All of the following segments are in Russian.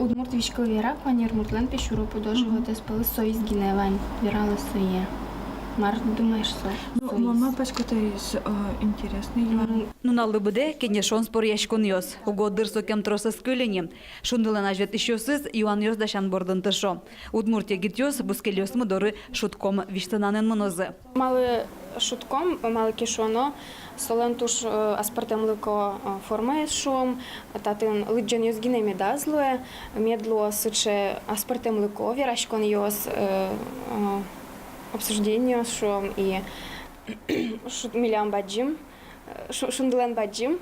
Удмурт вишкал вера, планир муртлен пешуру подоживать, спали совесть гиневань, вирала суе. Мар думаешь, Ну, мама пачката из интересный. Ну на лыбыде кенешон спор яшкун йос. Угодыр сокем троса скөлени. Шундылан ажвет ищосыз юан йос дашан бордын тышо. Удмуртия гитьос бускелёс мудоры шутком виштананен монозы. Мали шутком, мали кишоно, солен туш аспартемлико форме шум, татин лиджен йос гинеми дазлуе, медло сыче аспартемлико, вирашкон йос обсуждение шум и шут миллион баджим, шундылен баджим.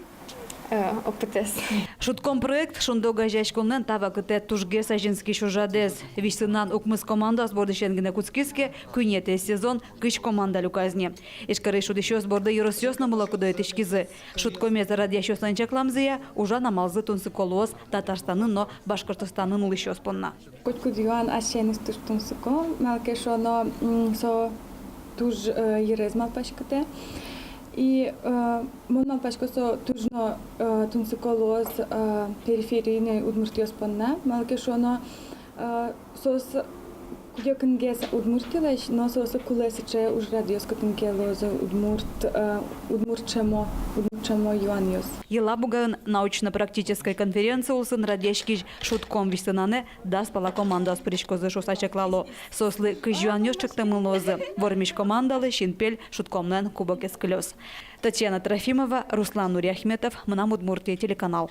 ОПТС. Шутком проект шундога жашконнан тава кыте тужге сажинский шужадес. Вишсынан укмыс команда сбордышенгене куцкиске күнете сезон кыш команда люказне. Ишкары шудышё сборда юросёсно молокудо этишкизы. Шуткоме зарадящё санчакламзыя ужа намалзы тунсы колос Татарстанын, но Башкортостанын лышё спонна. Кучкудиан ашенистыш тунсыко, малкешоно со туж ерезмал пашкате. И мон пашкосо тужно тунсиколоз периферийной удмуртиоспонна, малкешоно сос кудёкынгес удмуртилаш, но сос кулесиче уж радиоскотынгелоза удмуртчемо юаньос. Ела буган научно-практической конференции улсын радешкиш шутком вистынаны да спала команда спричкозы шосачаклало. Сослы кыжуаньос чыктымылозы. Вормиш командалы шинпель шуткомнен кубок эскелёс. Татьяна Трофимова, Руслан Нуряхметов, Мнам Удмуртия телеканал.